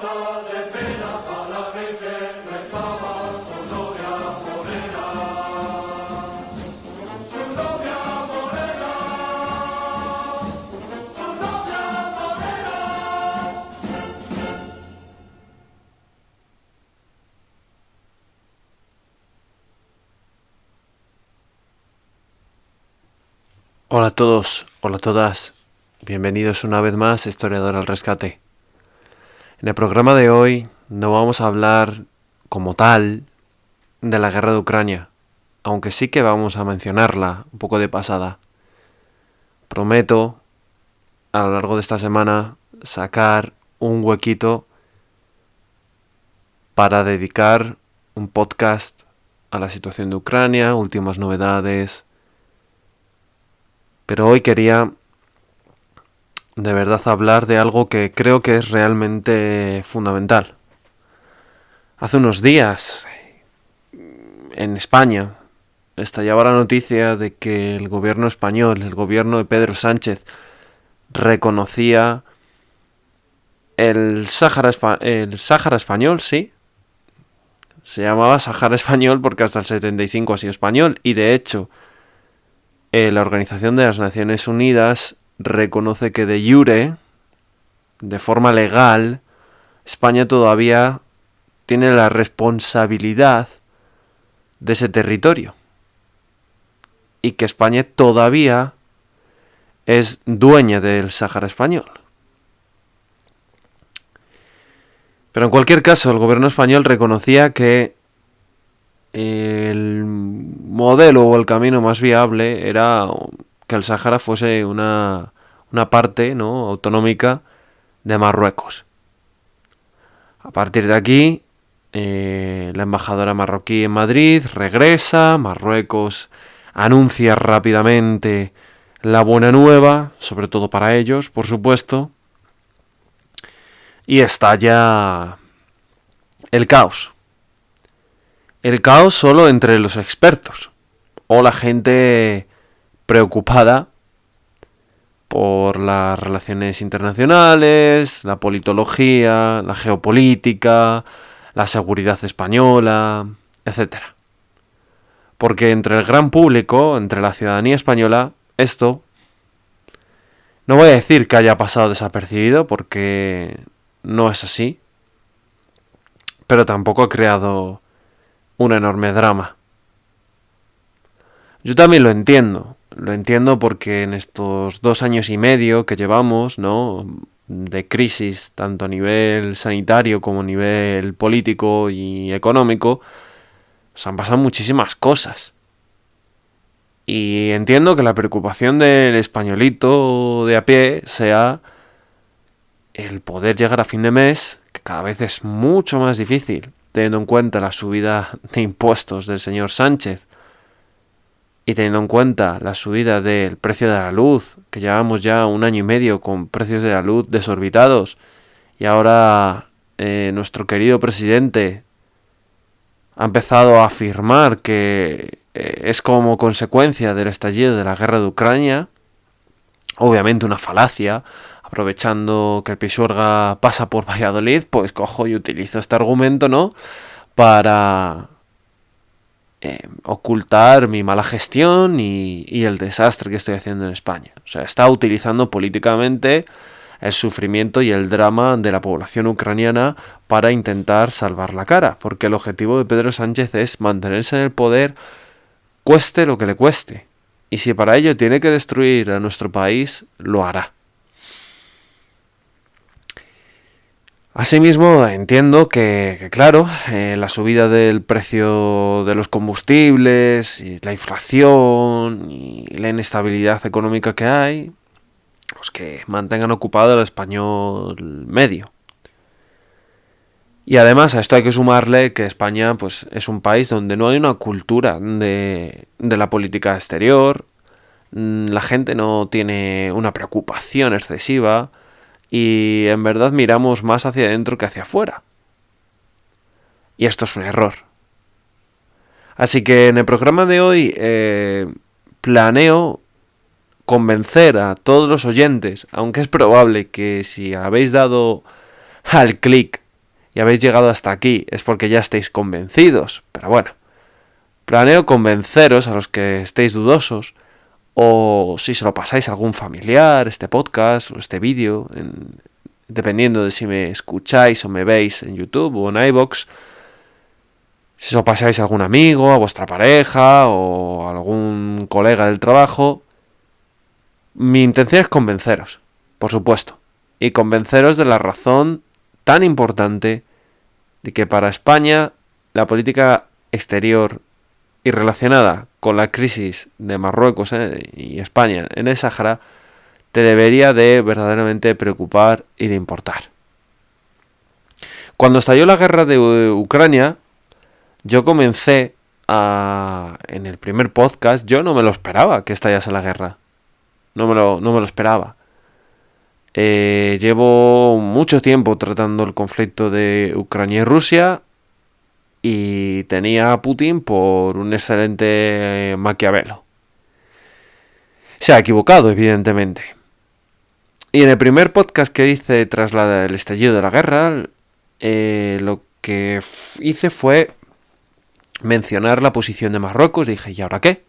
Hola a todos, hola a todas, bienvenidos una vez más a Historiador al Rescate. En el programa de hoy no vamos a hablar como tal de la guerra de Ucrania, aunque sí que vamos a mencionarla un poco de pasada. Prometo a lo largo de esta semana sacar un huequito para dedicar un podcast a la situación de Ucrania, últimas novedades. Pero hoy quería de verdad hablar de algo que creo que es realmente fundamental. Hace unos días, en España, estallaba la noticia de que el gobierno español, el gobierno de Pedro Sánchez, reconocía el Sáhara español, sí. Se llamaba Sáhara español porque hasta el 75 ha sido español y de hecho la Organización de las Naciones Unidas reconoce que de jure, de forma legal, España todavía tiene la responsabilidad de ese territorio y que España todavía es dueña del Sáhara español. Pero en cualquier caso, el gobierno español reconocía que el modelo o el camino más viable era que el Sáhara fuese una parte, ¿no?, autonómica de Marruecos. A partir de aquí, la embajadora marroquí en Madrid regresa, Marruecos anuncia rápidamente la buena nueva, sobre todo para ellos, por supuesto, y estalla el caos. El caos solo entre los expertos o la gente preocupada por las relaciones internacionales, la politología, la geopolítica, la seguridad española, etc. Porque entre el gran público, entre la ciudadanía española, esto no voy a decir que haya pasado desapercibido, porque no es así, pero tampoco ha creado un enorme drama. Yo también lo entiendo porque en estos 2 años y medio que llevamos, ¿no?, de crisis, tanto a nivel sanitario como a nivel político y económico, se han pasado muchísimas cosas. Y entiendo que la preocupación del españolito de a pie sea el poder llegar a fin de mes, que cada vez es mucho más difícil, teniendo en cuenta la subida de impuestos del señor Sánchez y teniendo en cuenta la subida del precio de la luz, que llevamos ya 1 año y medio con precios de la luz desorbitados, y ahora nuestro querido presidente ha empezado a afirmar que es como consecuencia del estallido de la guerra de Ucrania, obviamente una falacia. Aprovechando que el Pisuerga pasa por Valladolid, pues cojo y utilizo este argumento, ¿no?, para ocultar mi mala gestión y el desastre que estoy haciendo en España. O sea, está utilizando políticamente el sufrimiento y el drama de la población ucraniana para intentar salvar la cara, porque el objetivo de Pedro Sánchez es mantenerse en el poder, cueste lo que le cueste. Y si para ello tiene que destruir a nuestro país, lo hará. Asimismo, entiendo que claro, la subida del precio de los combustibles, y la inflación y la inestabilidad económica que hay, pues que mantengan ocupado el español medio. Y además a esto hay que sumarle que España, pues, es un país donde no hay una cultura de la política exterior, la gente no tiene una preocupación excesiva, y en verdad miramos más hacia adentro que hacia afuera. Y esto es un error. Así que en el programa de hoy planeo convencer a todos los oyentes, aunque es probable que si habéis dado al clic y habéis llegado hasta aquí, es porque ya estáis convencidos. Pero bueno, planeo convenceros a los que estéis dudosos, o si se lo pasáis a algún familiar, este podcast o este vídeo, dependiendo de si me escucháis o me veis en YouTube o en iVoox, si se lo pasáis a algún amigo, a vuestra pareja o a algún colega del trabajo, mi intención es convenceros, por supuesto, y convenceros de la razón tan importante de que para España la política exterior y relacionada con la crisis de Marruecos y España en el Sáhara te debería de verdaderamente preocupar y de importar. Cuando estalló la guerra de Ucrania, yo comencé en el primer podcast, yo no me lo esperaba que estallase la guerra. No me lo esperaba. Llevo mucho tiempo tratando el conflicto de Ucrania y Rusia y tenía a Putin por un excelente Maquiavelo. Se ha equivocado, evidentemente. Y en el primer podcast que hice tras el estallido de la guerra, lo que hice fue mencionar la posición de Marruecos. Dije, ¿y ahora qué?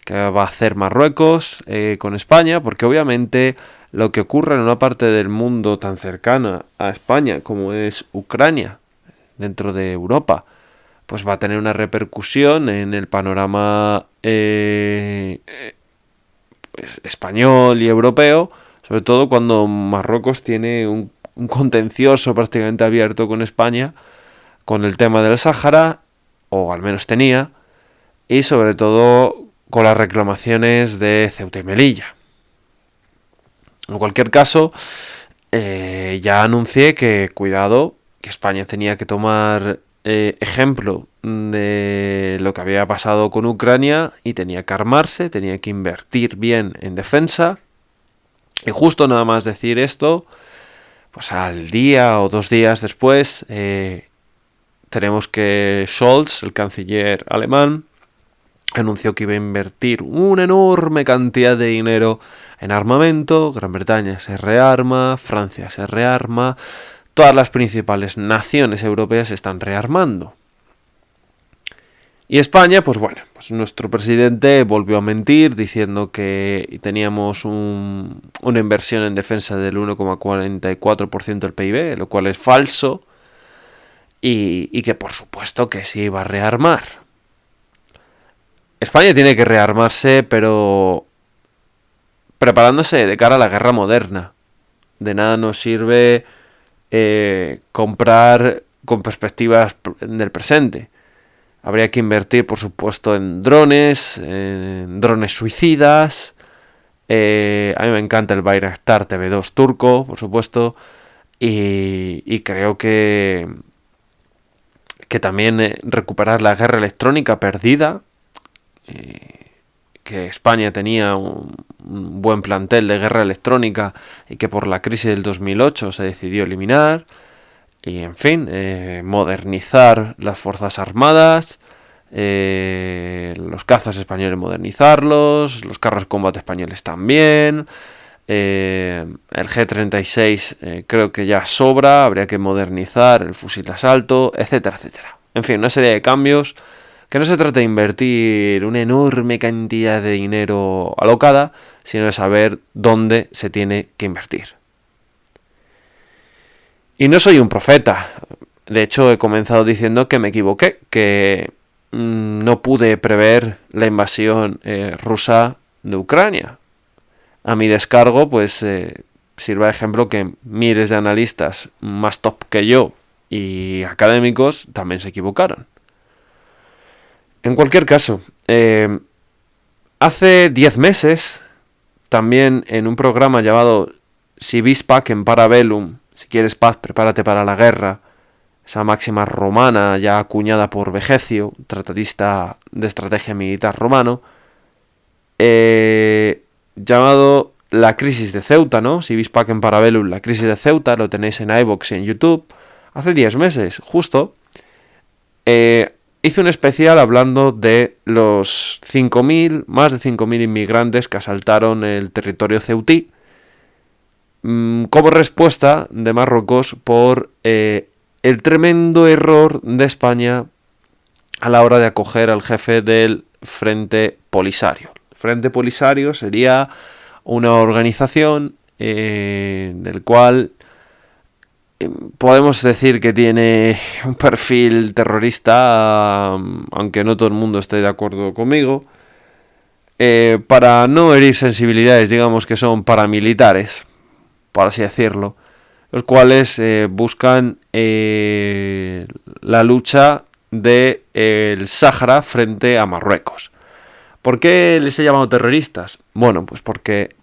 ¿Qué va a hacer Marruecos con España? Porque obviamente lo que ocurre en una parte del mundo tan cercana a España como es Ucrania, dentro de Europa, pues va a tener una repercusión en el panorama pues, español y europeo, sobre todo cuando Marruecos tiene un contencioso prácticamente abierto con España, con el tema del Sáhara, o al menos tenía, y sobre todo con las reclamaciones de Ceuta y Melilla. En cualquier caso, ya anuncié que, cuidado, que España tenía que tomar ejemplo de lo que había pasado con Ucrania y tenía que armarse, tenía que invertir bien en defensa. Y justo nada más decir esto, pues al día o 2 días después, tenemos que Scholz, el canciller alemán, anunció que iba a invertir una enorme cantidad de dinero en armamento. Gran Bretaña se rearma, Francia se rearma, todas las principales naciones europeas se están rearmando. Y España, pues bueno, pues nuestro presidente volvió a mentir diciendo que teníamos una inversión en defensa del 1,44% del PIB, lo cual es falso, y que por supuesto que se iba a rearmar. España tiene que rearmarse, pero preparándose de cara a la guerra moderna. De nada nos sirve comprar con perspectivas del presente. Habría que invertir, por supuesto, en drones suicidas. A mí me encanta el Bayraktar TV2 turco, por supuesto. Y creo que también recuperar la guerra electrónica perdida, que España tenía un buen plantel de guerra electrónica y que por la crisis del 2008 se decidió eliminar. Y en fin, modernizar las fuerzas armadas, los cazas españoles modernizarlos, los carros de combate españoles también, el G-36 creo que ya sobra, habría que modernizar el fusil de asalto, etcétera, etcétera. En fin, una serie de cambios que no se trata de invertir una enorme cantidad de dinero alocada, sino de saber dónde se tiene que invertir. Y no soy un profeta. De hecho, he comenzado diciendo que me equivoqué, que no pude prever la invasión rusa de Ucrania. A mi descargo, pues sirva de ejemplo que miles de analistas más top que yo y académicos también se equivocaron. En cualquier caso, hace 10 meses, también en un programa llamado Si vis pacem para bellum, si quieres paz, prepárate para la guerra, esa máxima romana ya acuñada por Vegecio, tratadista de estrategia militar romano, llamado La crisis de Ceuta, ¿no? Si vis pacem para bellum, la crisis de Ceuta, lo tenéis en iVoox y en YouTube, hace 10 meses, justo, hice un especial hablando de los más de 5.000 inmigrantes que asaltaron el territorio ceutí, como respuesta de Marruecos por el tremendo error de España a la hora de acoger al jefe del Frente Polisario. El Frente Polisario sería una organización del cual podemos decir que tiene un perfil terrorista, aunque no todo el mundo esté de acuerdo conmigo, para no herir sensibilidades, digamos que son paramilitares, por así decirlo, los cuales buscan la lucha del Sáhara frente a Marruecos. ¿Por qué les he llamado terroristas? Bueno, pues porque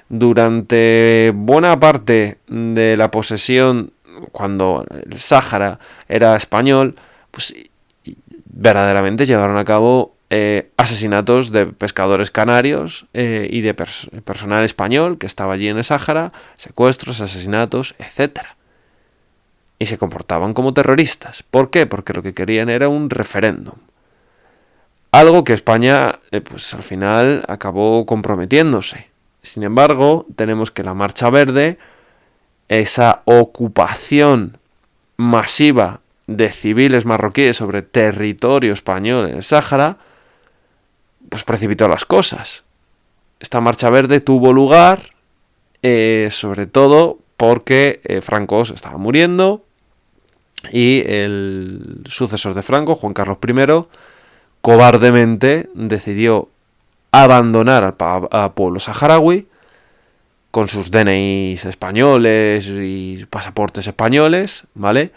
durante buena parte de la posesión, cuando el Sáhara era español, pues verdaderamente llevaron a cabo asesinatos de pescadores canarios y de personal español que estaba allí en el Sáhara, secuestros, asesinatos, etcétera. Y se comportaban como terroristas. ¿Por qué? Porque lo que querían era un referéndum. Algo que España, pues al final acabó comprometiéndose. Sin embargo, tenemos que la Marcha Verde, esa ocupación masiva de civiles marroquíes sobre territorio español en el Sáhara, pues precipitó las cosas. Esta Marcha Verde tuvo lugar, sobre todo porque Franco se estaba muriendo y el sucesor de Franco, Juan Carlos I, cobardemente decidió abandonar al pueblo saharaui con sus DNIs españoles y pasaportes españoles, ¿vale?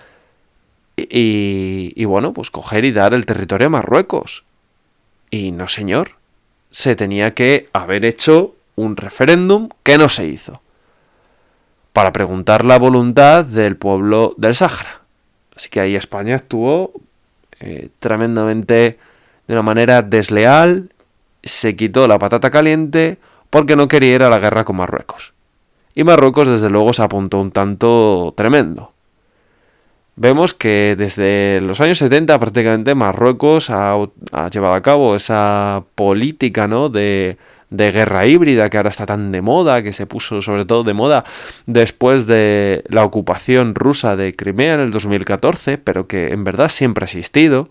Y bueno, pues coger y dar el territorio a Marruecos. Y no, señor, se tenía que haber hecho un referéndum que no se hizo, para preguntar la voluntad del pueblo del Sáhara. Así que ahí España actuó tremendamente de una manera desleal, se quitó la patata caliente porque no quería ir a la guerra con Marruecos. Y Marruecos desde luego se apuntó un tanto tremendo. Vemos que desde los años 70 prácticamente Marruecos ha llevado a cabo esa política, ¿no?, de guerra híbrida que ahora está tan de moda, que se puso sobre todo de moda después de la ocupación rusa de Crimea en el 2014, pero que en verdad siempre ha existido.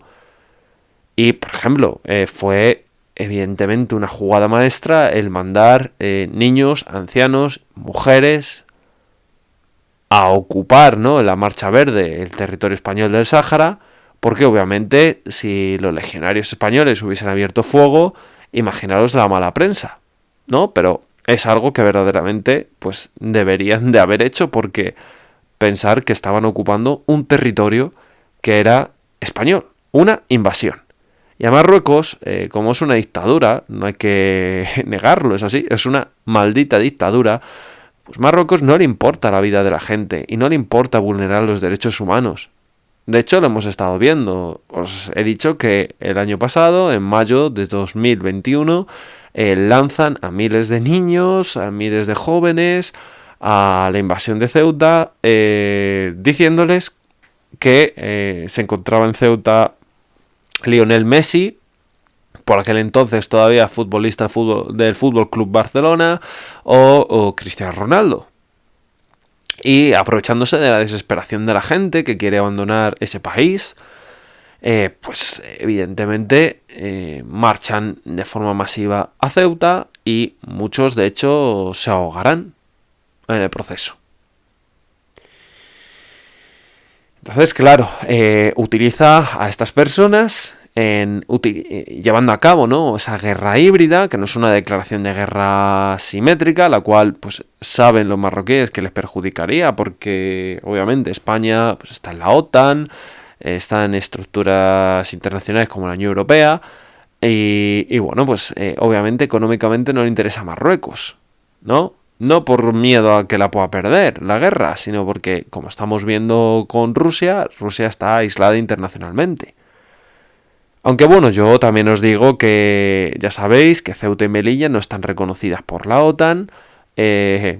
Y, por ejemplo, fue evidentemente una jugada maestra el mandar niños, ancianos, mujeres a ocupar, ¿no?, la Marcha Verde, el territorio español del Sáhara, porque obviamente si los legionarios españoles hubiesen abierto fuego, imaginaros la mala prensa, ¿no? Pero es algo que verdaderamente pues deberían de haber hecho, porque pensar que estaban ocupando un territorio que era español, una invasión. Y a Marruecos, como es una dictadura, no hay que negarlo, es así, es una maldita dictadura, pues Marruecos no le importa la vida de la gente y no le importa vulnerar los derechos humanos. De hecho, lo hemos estado viendo. Os he dicho que el año pasado, en mayo de 2021, lanzan a miles de niños, a miles de jóvenes, a la invasión de Ceuta, diciéndoles que se encontraba en Ceuta Lionel Messi, por aquel entonces todavía futbolista del Fútbol Club Barcelona, o Cristiano Ronaldo. Y aprovechándose de la desesperación de la gente que quiere abandonar ese país, pues evidentemente marchan de forma masiva a Ceuta y muchos de hecho se ahogarán en el proceso. Entonces, claro, utiliza a estas personas llevando a cabo, ¿no?, esa guerra híbrida, que no es una declaración de guerra simétrica, la cual pues saben los marroquíes que les perjudicaría, porque obviamente España pues está en la OTAN, está en estructuras internacionales como la Unión Europea, y bueno, pues obviamente económicamente no le interesa a Marruecos, ¿no? No por miedo a que la pueda perder la guerra, sino porque, como estamos viendo con Rusia, Rusia está aislada internacionalmente. Aunque bueno, yo también os digo que ya sabéis que Ceuta y Melilla no están reconocidas por la OTAN. Hay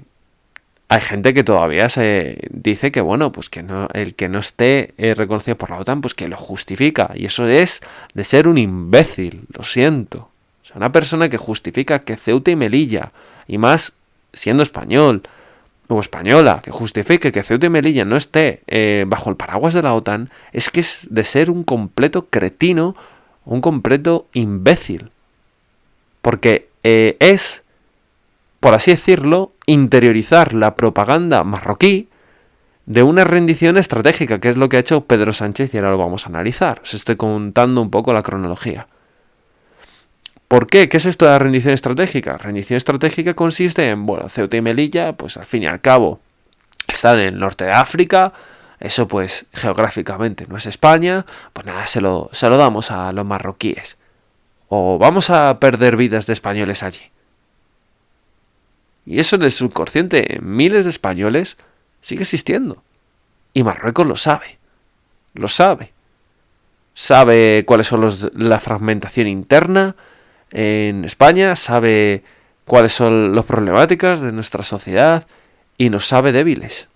gente que todavía se dice que bueno, pues que no, el que no esté reconocido por la OTAN, pues que lo justifica. Y eso es de ser un imbécil, lo siento. O sea, una persona que justifica que Ceuta y Melilla, y más siendo español, o española que justifique que Ceuta y Melilla no esté bajo el paraguas de la OTAN es que es de ser un completo cretino, un completo imbécil. Porque es, por así decirlo, interiorizar la propaganda marroquí de una rendición estratégica, que es lo que ha hecho Pedro Sánchez, y ahora lo vamos a analizar. Os estoy contando un poco la cronología. ¿Por qué? ¿Qué es esto de la rendición estratégica? Rendición estratégica consiste en, bueno, Ceuta y Melilla, pues al fin y al cabo, están en el norte de África, eso pues geográficamente no es España, pues nada, se lo damos a los marroquíes. O vamos a perder vidas de españoles allí. Y eso en el subconsciente, en miles de españoles, sigue existiendo. Y Marruecos lo sabe. Lo sabe. Sabe cuáles son la fragmentación interna en España, sabe cuáles son las problemáticas de nuestra sociedad y nos sabe débiles.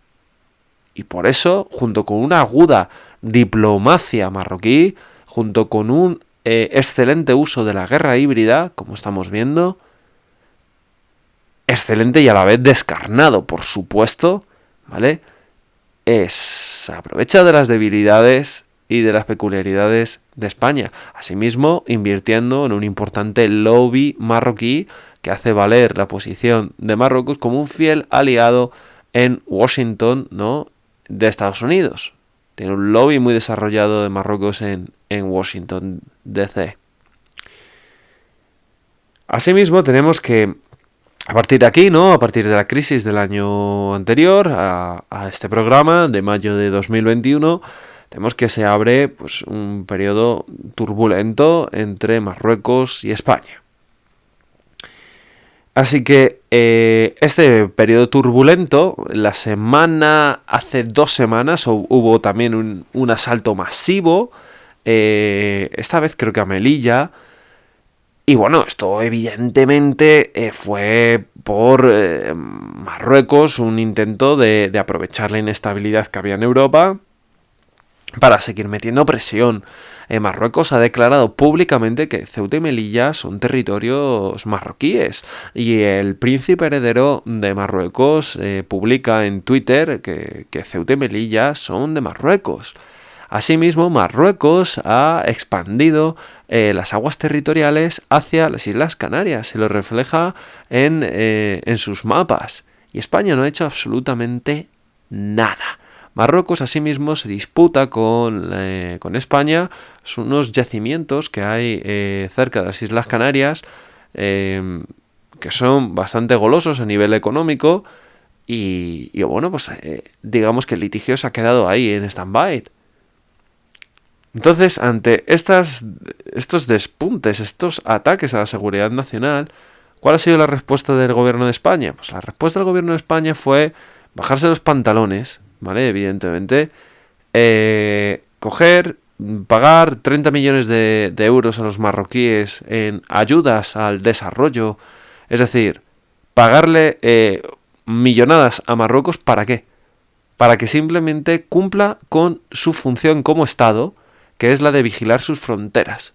Y por eso, junto con una aguda diplomacia marroquí, junto con un excelente uso de la guerra híbrida, como estamos viendo, excelente y a la vez descarnado, por supuesto, ¿vale? Se aprovecha de las debilidades y de las peculiaridades de España. Asimismo, invirtiendo en un importante lobby marroquí que hace valer la posición de Marruecos como un fiel aliado en Washington, ¿no?, de Estados Unidos. Tiene un lobby muy desarrollado de Marruecos en Washington, D.C. Asimismo, tenemos que a partir de aquí, ¿no? A partir de la crisis del año anterior a este programa de mayo de 2021, tenemos que se abre pues un periodo turbulento entre Marruecos y España. Así que este periodo turbulento, hace 2 semanas hubo también un asalto masivo, esta vez creo que a Melilla. Y bueno, esto evidentemente fue por Marruecos un intento de aprovechar la inestabilidad que había en Europa para seguir metiendo presión. Marruecos ha declarado públicamente que Ceuta y Melilla son territorios marroquíes y el príncipe heredero de Marruecos publica en Twitter que Ceuta y Melilla son de Marruecos. Asimismo, Marruecos ha expandido las aguas territoriales hacia las Islas Canarias. Se lo refleja en sus mapas. Y España no ha hecho absolutamente nada. Marruecos, asimismo, se disputa con España unos yacimientos que hay cerca de las Islas Canarias que son bastante golosos a nivel económico. Y bueno, pues digamos que el litigio se ha quedado ahí en stand-by. Entonces, ante estos despuntes, estos ataques a la seguridad nacional, ¿cuál ha sido la respuesta del gobierno de España? Pues la respuesta del gobierno de España fue bajarse los pantalones, ¿vale? Evidentemente, pagar 30 millones de euros a los marroquíes en ayudas al desarrollo, es decir, pagarle millonadas a Marruecos, ¿para qué? Para que simplemente cumpla con su función como Estado, que es la de vigilar sus fronteras.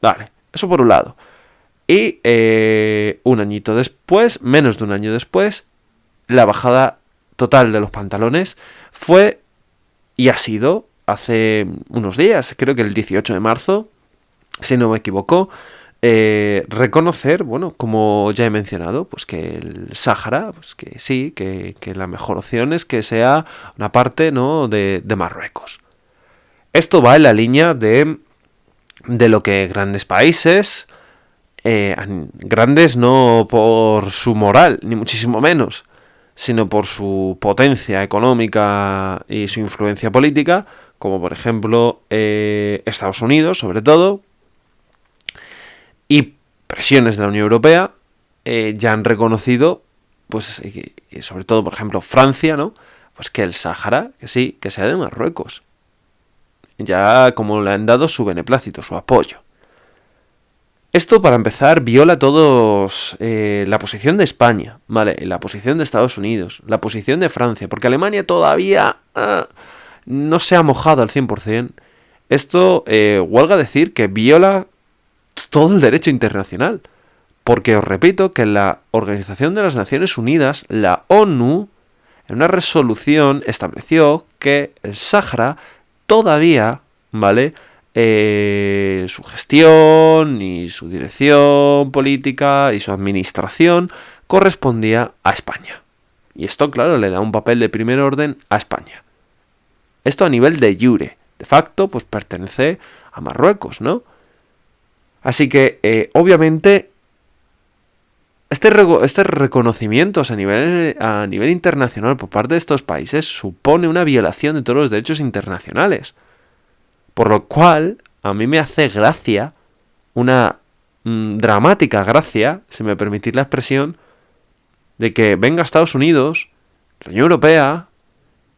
Vale, eso por un lado. Y un añito después, menos de un año después, la bajada total de los pantalones fue y ha sido hace unos días, creo que el 18 de marzo, si no me equivoco, reconocer, bueno, como ya he mencionado, pues que el Sáhara, pues que sí, que la mejor opción es que sea una parte, ¿no?, de Marruecos. Esto va en la línea de lo que grandes países, grandes no por su moral, ni muchísimo menos, sino por su potencia económica y su influencia política, como por ejemplo Estados Unidos, sobre todo, y presiones de la Unión Europea, ya han reconocido, pues sobre todo por ejemplo Francia, ¿no?, pues que el Sáhara, que sí, que sea de Marruecos. Ya como le han dado su beneplácito, su apoyo. Esto, para empezar, viola todos la posición de España, ¿vale? La posición de Estados Unidos, la posición de Francia, porque Alemania todavía no se ha mojado al 100%. Esto, huelga decir que viola todo el derecho internacional, porque os repito que la Organización de las Naciones Unidas, la ONU, en una resolución estableció que el Sáhara todavía, ¿vale?, su gestión y su dirección política y su administración correspondía a España. Y esto, claro, le da un papel de primer orden a España. Esto a nivel de jure. De facto, pues pertenece a Marruecos, ¿no? Así que, obviamente, este reconocimiento a nivel internacional por parte de estos países supone una violación de todos los derechos internacionales. Por lo cual, a mí me hace gracia, una dramática gracia, si me permitís la expresión, de que venga Estados Unidos, la Unión Europea,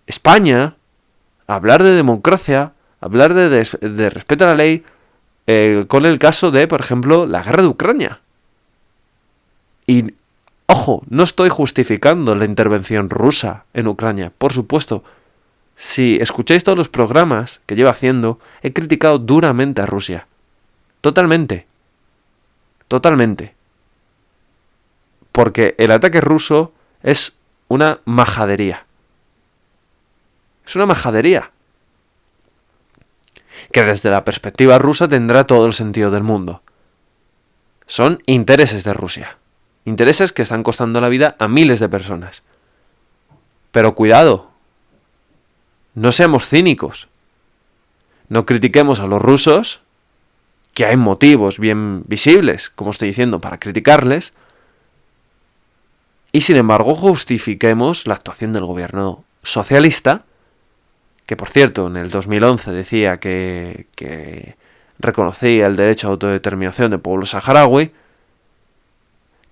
España, a hablar de democracia, a hablar de respeto a la ley, con el caso de, por ejemplo, la guerra de Ucrania. Y, ojo, no estoy justificando la intervención rusa en Ucrania, por supuesto. Si escucháis todos los programas que llevo haciendo, he criticado duramente a Rusia. Totalmente. Totalmente. Porque el ataque ruso es una majadería. Es una majadería. Que desde la perspectiva rusa tendrá todo el sentido del mundo. Son intereses de Rusia. Intereses que están costando la vida a miles de personas. Pero cuidado. No seamos cínicos. No critiquemos a los rusos, que hay motivos bien visibles, como estoy diciendo, para criticarles, y sin embargo justifiquemos la actuación del gobierno socialista, que por cierto en el 2011 decía que reconocía el derecho a autodeterminación del pueblo saharaui,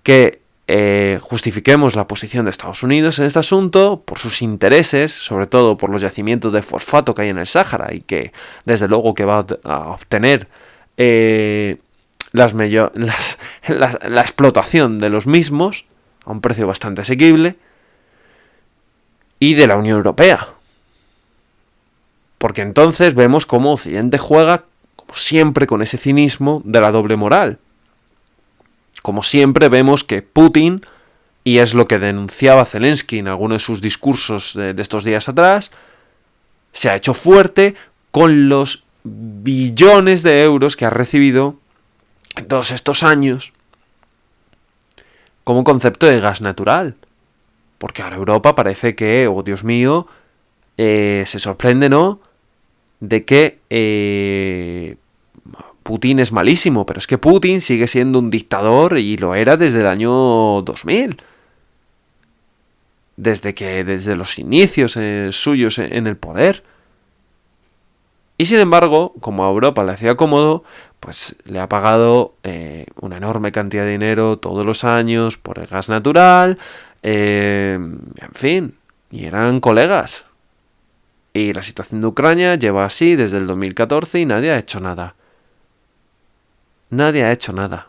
que justifiquemos la posición de Estados Unidos en este asunto por sus intereses, sobre todo por los yacimientos de fosfato que hay en el Sáhara y que desde luego que va a obtener la explotación de los mismos a un precio bastante asequible, y de la Unión Europea. Porque entonces vemos cómo Occidente juega, como siempre, con ese cinismo de la doble moral. Como siempre vemos que Putin, y es lo que denunciaba Zelensky en alguno de sus discursos de estos días atrás, se ha hecho fuerte con los billones de euros que ha recibido en todos estos años como concepto de gas natural. Porque ahora Europa parece que, oh Dios mío, se sorprende, ¿no?, de que Putin es malísimo, pero es que Putin sigue siendo un dictador y lo era desde el año 2000. Desde los inicios suyos en el poder. Y sin embargo, como a Europa le hacía cómodo, pues le ha pagado una enorme cantidad de dinero todos los años por el gas natural, en fin, y eran colegas. Y la situación de Ucrania lleva así desde el 2014 y nadie ha hecho nada. Nadie ha hecho nada.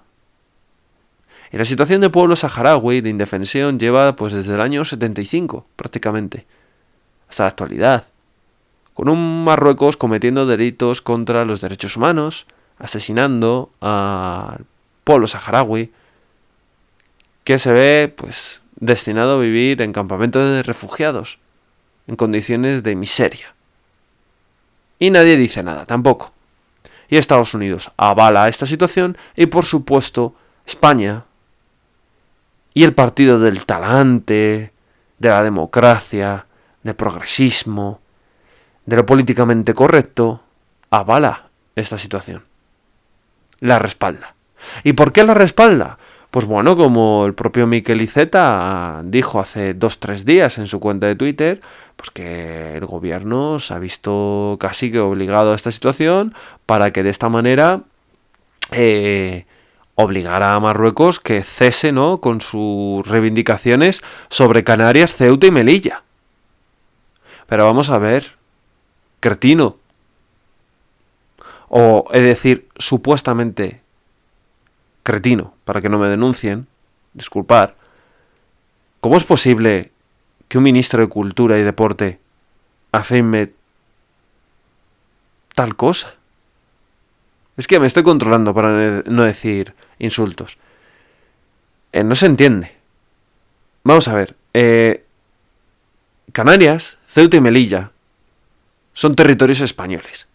Y la situación del pueblo saharaui de indefensión lleva pues desde el año 75, prácticamente, hasta la actualidad. Con un Marruecos cometiendo delitos contra los derechos humanos, asesinando al pueblo saharaui, que se ve pues destinado a vivir en campamentos de refugiados, en condiciones de miseria. Y nadie dice nada, tampoco. Y Estados Unidos avala esta situación y por supuesto España y el partido del talante, de la democracia, del progresismo, de lo políticamente correcto, avala esta situación. La respalda. ¿Y por qué la respalda? Pues bueno, como el propio Miquel Iceta dijo hace 2-3 días en su cuenta de Twitter, pues que el gobierno se ha visto casi que obligado a esta situación para que de esta manera obligara a Marruecos que cese, ¿no?, con sus reivindicaciones sobre Canarias, Ceuta y Melilla. Pero vamos a ver, cretino, o es decir, supuestamente cretino, para que no me denuncien, disculpar, ¿cómo es posible que un ministro de Cultura y Deporte afirme tal cosa? Es que me estoy controlando para no decir insultos. No se entiende. Vamos a ver, Canarias, Ceuta y Melilla son territorios españoles.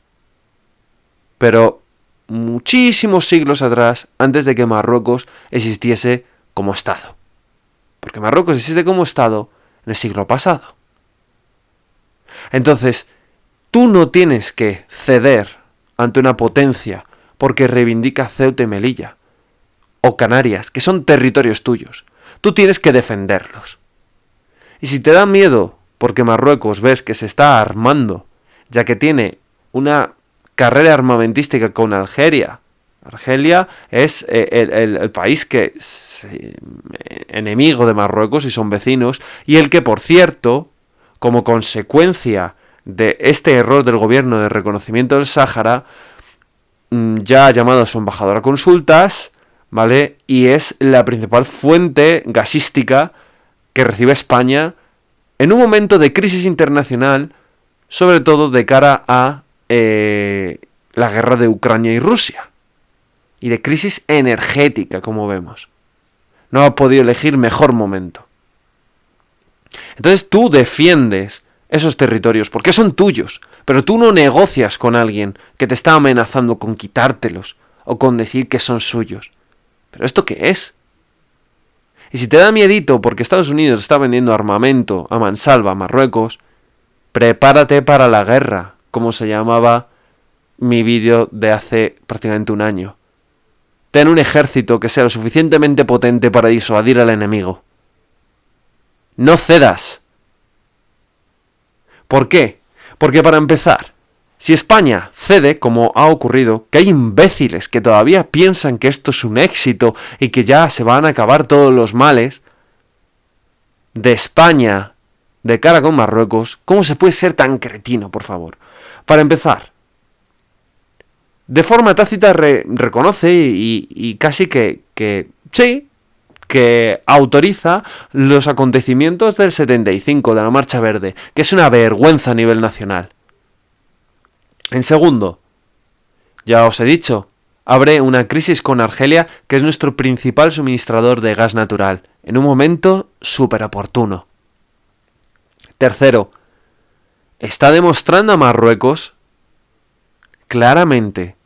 Pero muchísimos siglos atrás, antes de que Marruecos existiese como Estado. Porque Marruecos existe como Estado en el siglo pasado. Entonces, tú no tienes que ceder ante una potencia porque reivindica Ceuta y Melilla o Canarias, que son territorios tuyos. Tú tienes que defenderlos. Y si te da miedo porque Marruecos ves que se está armando, ya que tiene una carrera armamentística con Argelia. Argelia es el país que es enemigo de Marruecos y son vecinos, y el que, por cierto, como consecuencia de este error del gobierno de reconocimiento del Sáhara, ya ha llamado a su embajador a consultas, ¿vale? Y es la principal fuente gasística que recibe España en un momento de crisis internacional, sobre todo de cara a la guerra de Ucrania y Rusia. Y de crisis energética, como vemos. No ha podido elegir mejor momento. Entonces tú defiendes esos territorios porque son tuyos, pero tú no negocias con alguien que te está amenazando con quitártelos o con decir que son suyos. ¿Pero esto qué es? Y si te da miedito porque Estados Unidos está vendiendo armamento a mansalva a Marruecos, prepárate para la guerra, como se llamaba mi vídeo de hace prácticamente un año. Ten un ejército que sea lo suficientemente potente para disuadir al enemigo. No cedas. ¿Por qué? Porque para empezar, si España cede, como ha ocurrido, que hay imbéciles que todavía piensan que esto es un éxito y que ya se van a acabar todos los males de España de cara con Marruecos, ¿cómo se puede ser tan cretino, por favor? Para empezar, de forma tácita reconoce y casi que sí, que autoriza los acontecimientos del 75, de la Marcha Verde, que es una vergüenza a nivel nacional. En segundo, ya os he dicho, abre una crisis con Argelia, que es nuestro principal suministrador de gas natural, en un momento súper oportuno. Tercero, está demostrando a Marruecos claramente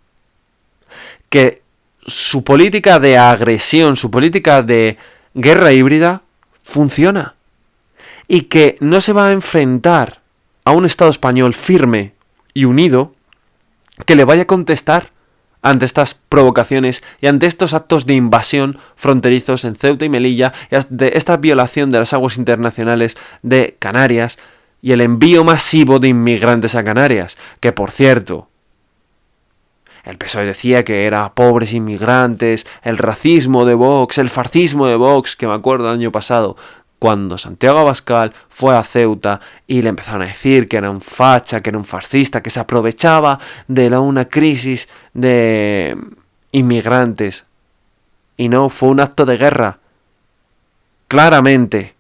que su política de agresión, su política de guerra híbrida funciona y que no se va a enfrentar a un Estado español firme y unido que le vaya a contestar ante estas provocaciones y ante estos actos de invasión fronterizos en Ceuta y Melilla y ante esta violación de las aguas internacionales de Canarias y el envío masivo de inmigrantes a Canarias, que por cierto, el PSOE decía que era pobres inmigrantes, el racismo de Vox, el fascismo de Vox, que me acuerdo el año pasado, cuando Santiago Abascal fue a Ceuta y le empezaron a decir que era un facha, que era un fascista, que se aprovechaba de una crisis de inmigrantes. Y no, fue un acto de guerra. Claramente.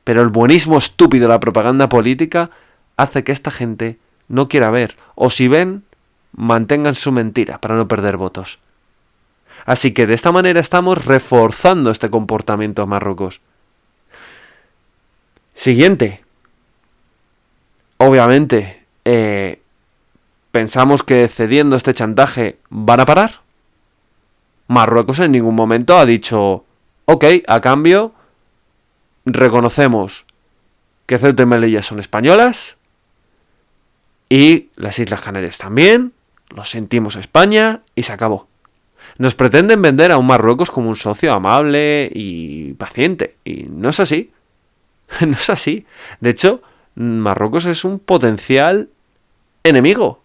Pero el buenismo estúpido de la propaganda política hace que esta gente no quiera ver. O si ven, mantengan su mentira para no perder votos. Así que de esta manera estamos reforzando este comportamiento a Marruecos. Siguiente. Obviamente, pensamos que cediendo este chantaje van a parar. Marruecos en ningún momento ha dicho, ok, a cambio, reconocemos que Ceuta y Melilla son españolas y las Islas Canarias también, lo sentimos España y se acabó. Nos pretenden vender a un Marruecos como un socio amable y paciente, y no es así. No es así. De hecho, Marruecos es un potencial enemigo.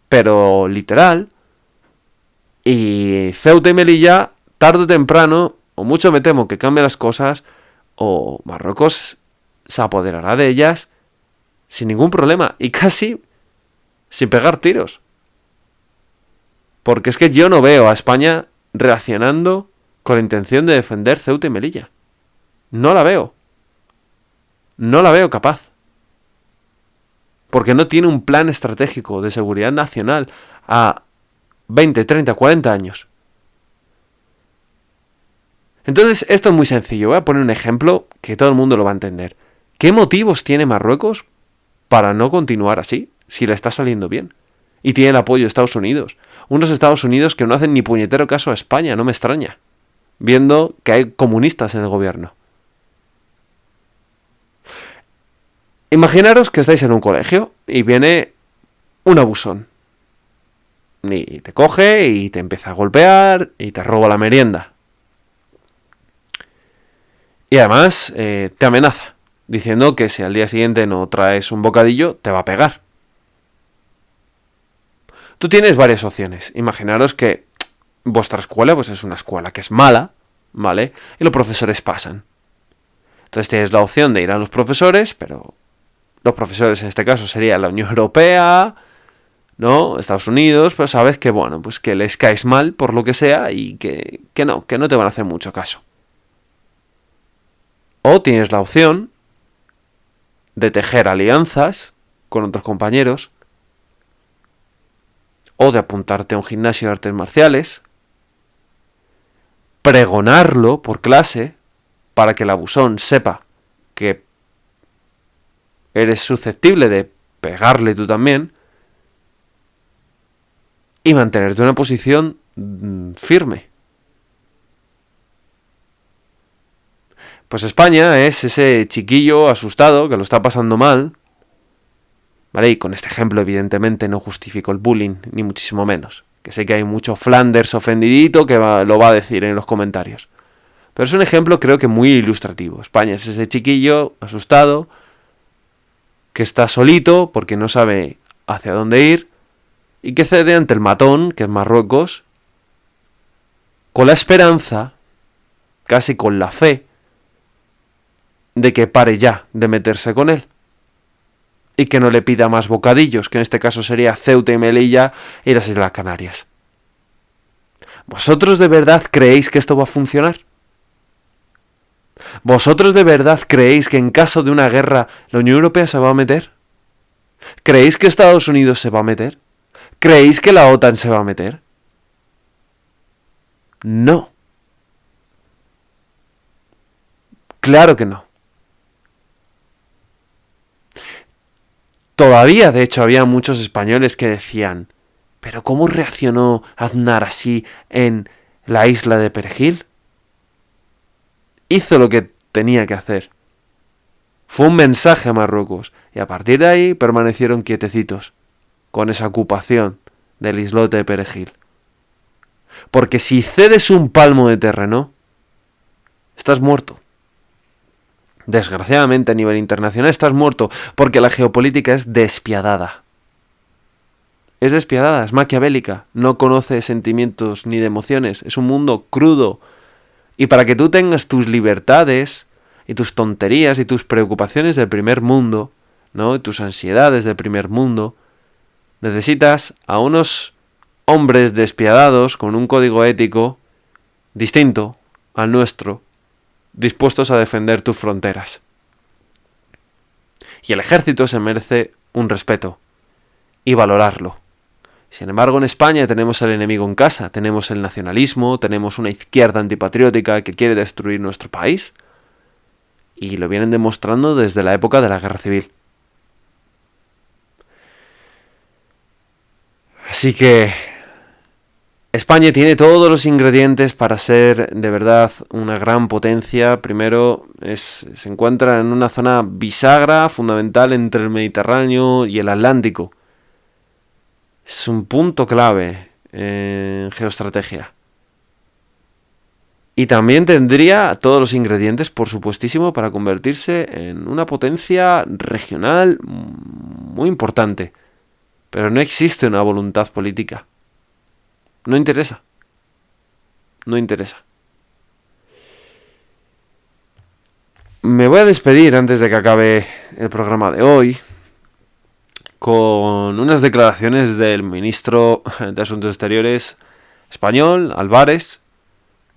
Pero literal. Y Ceuta y Melilla, tarde o temprano, o mucho me temo que cambien las cosas, o Marruecos se apoderará de ellas sin ningún problema. Y casi sin pegar tiros. Porque es que yo no veo a España reaccionando con la intención de defender Ceuta y Melilla. No la veo. No la veo capaz. Porque no tiene un plan estratégico de seguridad nacional a 20, 30, 40 años. Entonces, esto es muy sencillo. Voy a poner un ejemplo que todo el mundo lo va a entender. ¿Qué motivos tiene Marruecos para no continuar así, si le está saliendo bien? Y tiene el apoyo de Estados Unidos. Unos Estados Unidos que no hacen ni puñetero caso a España, no me extraña. Viendo que hay comunistas en el gobierno. Imaginaros que estáis en un colegio y viene un abusón. Y te coge y te empieza a golpear y te roba la merienda. Y además te amenaza, diciendo que si al día siguiente no traes un bocadillo, te va a pegar. Tú tienes varias opciones. Imaginaros que vuestra escuela pues es una escuela que es mala, ¿vale? Y los profesores pasan. Entonces tienes la opción de ir a los profesores, pero los profesores en este caso sería la Unión Europea, ¿no? Estados Unidos, pero sabes que, bueno, pues que les caes mal por lo que sea y que no te van a hacer mucho caso. O tienes la opción de tejer alianzas con otros compañeros, o de apuntarte a un gimnasio de artes marciales, pregonarlo por clase para que el abusón sepa que eres susceptible de pegarle tú también y mantenerte en una posición firme. Pues España es ese chiquillo asustado que lo está pasando mal, ¿vale? Y con este ejemplo evidentemente no justifico el bullying, ni muchísimo menos. Que sé que hay mucho Flanders ofendidito que lo va a decir en los comentarios. Pero es un ejemplo creo que muy ilustrativo. España es ese chiquillo asustado que está solito porque no sabe hacia dónde ir y que cede ante el matón, que es Marruecos, con la esperanza, casi con la fe, de que pare ya de meterse con él y que no le pida más bocadillos, que en este caso sería Ceuta y Melilla y las Islas Canarias. ¿Vosotros de verdad creéis que esto va a funcionar? ¿Vosotros de verdad creéis que en caso de una guerra la Unión Europea se va a meter? ¿Creéis que Estados Unidos se va a meter? ¿Creéis que la OTAN se va a meter? No. Claro que no. Todavía, de hecho, había muchos españoles que decían, ¿pero cómo reaccionó Aznar así en la isla de Perejil? Hizo lo que tenía que hacer. Fue un mensaje a Marruecos y a partir de ahí permanecieron quietecitos con esa ocupación del islote de Perejil. Porque si cedes un palmo de terreno, estás muerto. Desgraciadamente a nivel internacional estás muerto porque la geopolítica es despiadada. Es despiadada, es maquiavélica, no conoce sentimientos ni de emociones, es un mundo crudo. Y para que tú tengas tus libertades y tus tonterías y tus preocupaciones del primer mundo, ¿no? Y tus ansiedades del primer mundo, necesitas a unos hombres despiadados con un código ético distinto al nuestro, dispuestos a defender tus fronteras. Y el ejército se merece un respeto y valorarlo. Sin embargo, en España tenemos el enemigo en casa, tenemos el nacionalismo, tenemos una izquierda antipatriótica que quiere destruir nuestro país y lo vienen demostrando desde la época de la Guerra Civil. Así que España tiene todos los ingredientes para ser de verdad una gran potencia. Primero, se encuentra en una zona bisagra fundamental entre el Mediterráneo y el Atlántico. Es un punto clave en geoestrategia. Y también tendría todos los ingredientes, por supuestísimo, para convertirse en una potencia regional muy importante. Pero no existe una voluntad política. No interesa. No interesa. Me voy a despedir antes de que acabe el programa de hoy con unas declaraciones del ministro de Asuntos Exteriores español, Álvarez,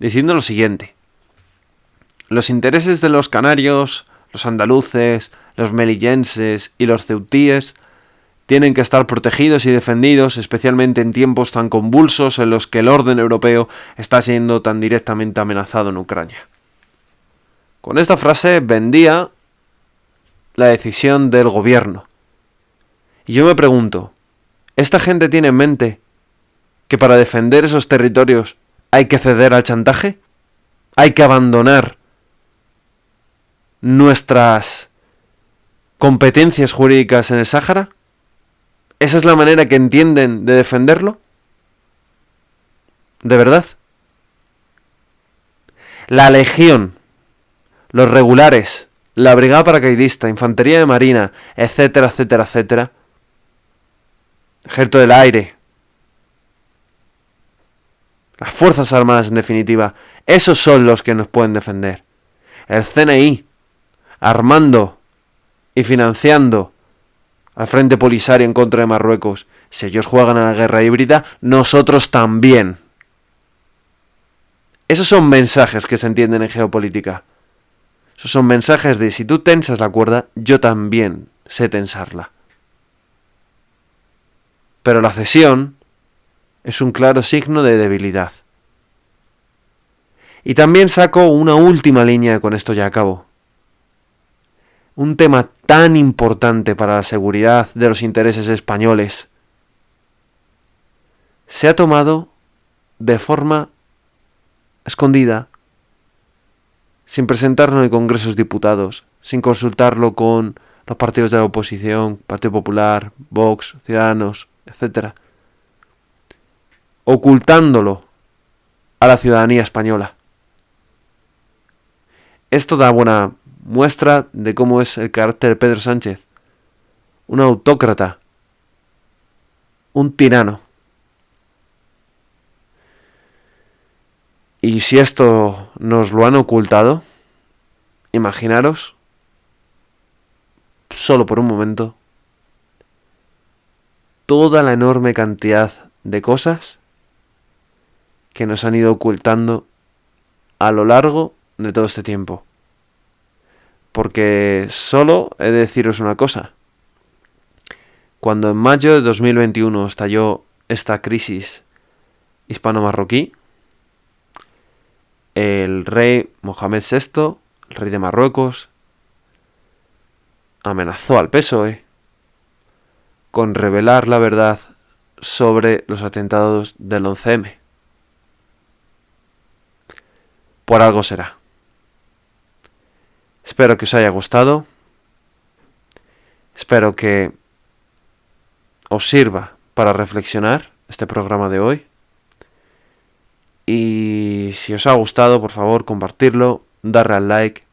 diciendo lo siguiente: los intereses de los canarios, los andaluces, los melillenses y los ceutíes tienen que estar protegidos y defendidos, especialmente en tiempos tan convulsos en los que el orden europeo está siendo tan directamente amenazado en Ucrania. Con esta frase vendía la decisión del gobierno. Y yo me pregunto, ¿esta gente tiene en mente que para defender esos territorios hay que ceder al chantaje? ¿Hay que abandonar nuestras competencias jurídicas en el Sáhara? ¿Esa es la manera que entienden de defenderlo? ¿De verdad? La Legión, los regulares, la Brigada Paracaidista, Infantería de Marina, etcétera, etcétera, etcétera, Ejército del Aire, las Fuerzas Armadas en definitiva, esos son los que nos pueden defender. El CNI, armando y financiando al Frente Polisario en contra de Marruecos. Si ellos juegan a la guerra híbrida, nosotros también. Esos son mensajes que se entienden en geopolítica. Esos son mensajes de si tú tensas la cuerda, yo también sé tensarla. Pero la cesión es un claro signo de debilidad. Y también saco una última línea y con esto ya acabo. Un tema tan importante para la seguridad de los intereses españoles se ha tomado de forma escondida, sin presentarlo en el Congreso de Diputados, sin consultarlo con los partidos de la oposición, Partido Popular, Vox, Ciudadanos, etc. Ocultándolo a la ciudadanía española. Esto da buena muestra de cómo es el carácter de Pedro Sánchez. Un autócrata. Un tirano. Y si esto nos lo han ocultado, imaginaros, solo por un momento, toda la enorme cantidad de cosas que nos han ido ocultando a lo largo de todo este tiempo. Porque solo he de deciros una cosa. Cuando en mayo de 2021 estalló esta crisis hispano-marroquí, el rey Mohamed VI, el rey de Marruecos, amenazó al PSOE con revelar la verdad sobre los atentados del 11M. Por algo será. Espero que os haya gustado. Espero que os sirva para reflexionar este programa de hoy. Y si os ha gustado, por favor, compartirlo, darle al like,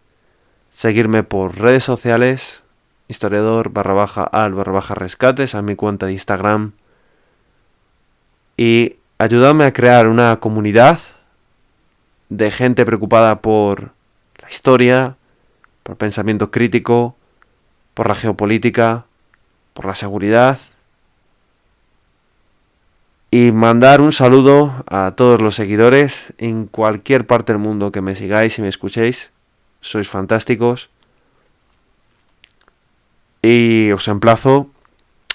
seguirme por redes sociales, historiador_al_rescates, a mi cuenta de Instagram. Y ayudadme a crear una comunidad de gente preocupada por la historia, por el pensamiento crítico, por la geopolítica, por la seguridad. Y mandar un saludo a todos los seguidores en cualquier parte del mundo que me sigáis y me escuchéis. Sois fantásticos. Y os emplazo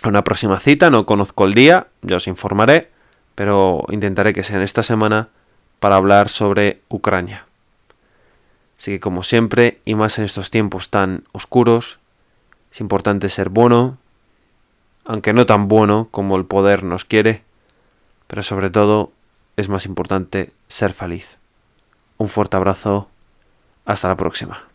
a una próxima cita. No conozco el día, ya os informaré, pero intentaré que sea en esta semana para hablar sobre Ucrania. Así que como siempre, y más en estos tiempos tan oscuros, es importante ser bueno, aunque no tan bueno como el poder nos quiere, pero sobre todo es más importante ser feliz. Un fuerte abrazo, hasta la próxima.